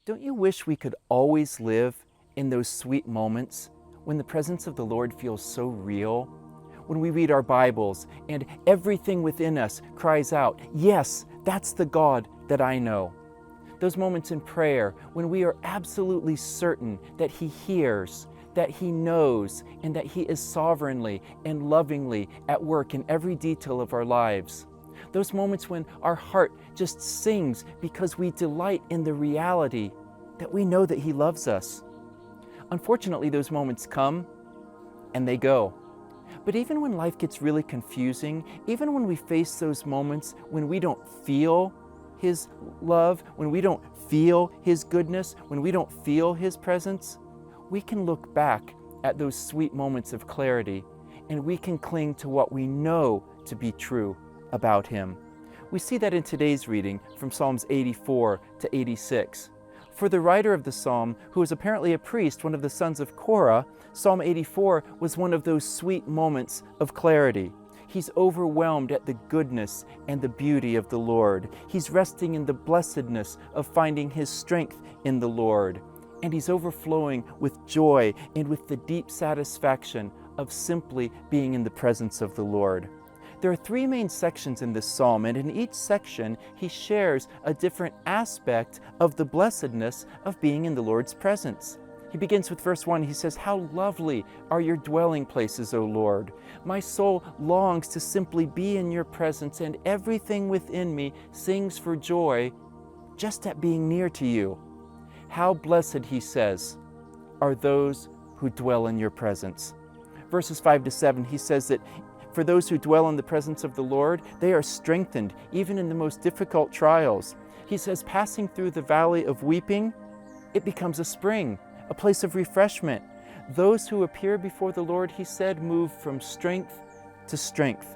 Don't you wish we could always live in those sweet moments when the presence of the Lord feels so real? When we read our Bibles and everything within us cries out, "Yes, that's the God that I know." Those moments in prayer when we are absolutely certain that He hears, that He knows, and that He is sovereignly and lovingly at work in every detail of our lives. Those moments when our heart just sings because we delight in the reality that we know that He loves us. Unfortunately, those moments come and they go. But even when life gets really confusing, even when we face those moments when we don't feel His love, when we don't feel His goodness, when we don't feel His presence, we can look back at those sweet moments of clarity and we can cling to what we know to be true about Him. We see that in today's reading from Psalms 84 to 86. For the writer of the psalm, who was apparently a priest, one of the sons of Korah, Psalm 84 was one of those sweet moments of clarity. He's overwhelmed at the goodness and the beauty of the Lord. He's resting in the blessedness of finding his strength in the Lord. And he's overflowing with joy and with the deep satisfaction of simply being in the presence of the Lord. There are three main sections in this psalm, and in each section he shares a different aspect of the blessedness of being in the Lord's presence. He begins with verse 1. He says, "How lovely are your dwelling places, O Lord! My soul longs to simply be in your presence, and everything within me sings for joy just at being near to you. How blessed," he says, "are those who dwell in your presence." Verses 5 to 7, he says that for those who dwell in the presence of the Lord, they are strengthened even in the most difficult trials. He says, passing through the valley of weeping, it becomes a spring, a place of refreshment. Those who appear before the Lord, he said, move from strength to strength.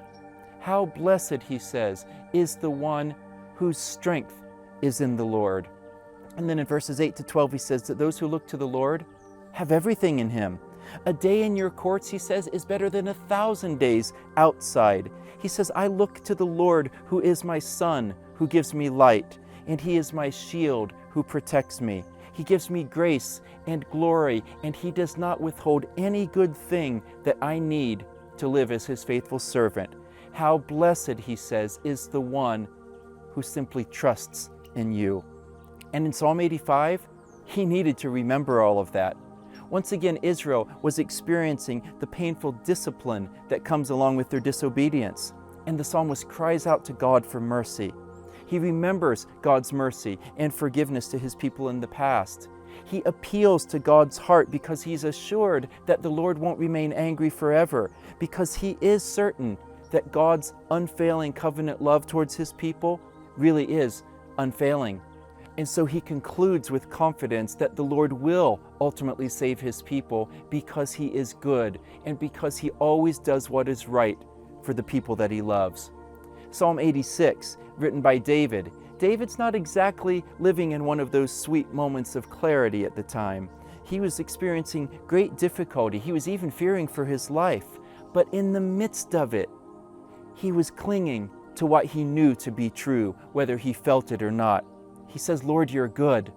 How blessed, he says, is the one whose strength is in the Lord. And then in verses 8 to 12, he says that those who look to the Lord have everything in him. A day in your courts, he says, is better than 1,000 days outside. He says, I look to the Lord, who is my sun, who gives me light, and he is my shield, who protects me. He gives me grace and glory, and he does not withhold any good thing that I need to live as his faithful servant. How blessed, he says, is the one who simply trusts in you. And in Psalm 85, he needed to remember all of that. Once again, Israel was experiencing the painful discipline that comes along with their disobedience. And the psalmist cries out to God for mercy. He remembers God's mercy and forgiveness to his people in the past. He appeals to God's heart because he's assured that the Lord won't remain angry forever, because he is certain that God's unfailing covenant love towards his people really is unfailing. And so he concludes with confidence that the Lord will ultimately save his people because he is good and because he always does what is right for the people that he loves. Psalm 86, written by David. David's not exactly living in one of those sweet moments of clarity at the time. He was experiencing great difficulty. He was even fearing for his life. But in the midst of it, he was clinging to what he knew to be true, whether he felt it or not. He says, Lord, you're good.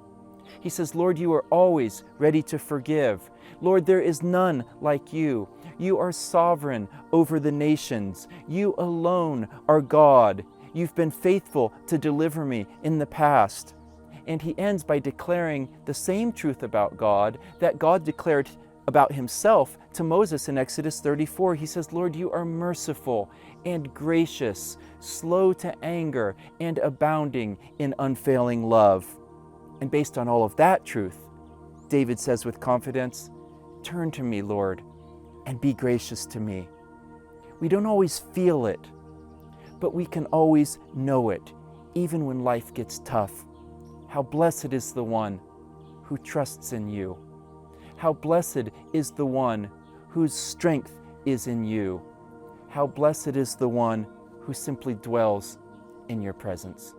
He says, Lord, you are always ready to forgive. Lord, there is none like you. You are sovereign over the nations. You alone are God. You've been faithful to deliver me in the past. And he ends by declaring the same truth about God that God declared about himself to Moses in Exodus 34. He says, Lord, you are merciful and gracious, slow to anger, and abounding in unfailing love. And based on all of that truth, David says with confidence, turn to me, Lord, and be gracious to me. We don't always feel it, but we can always know it, even when life gets tough. How blessed is the one who trusts in you. How blessed is the one whose strength is in you. How blessed is the one who simply dwells in your presence.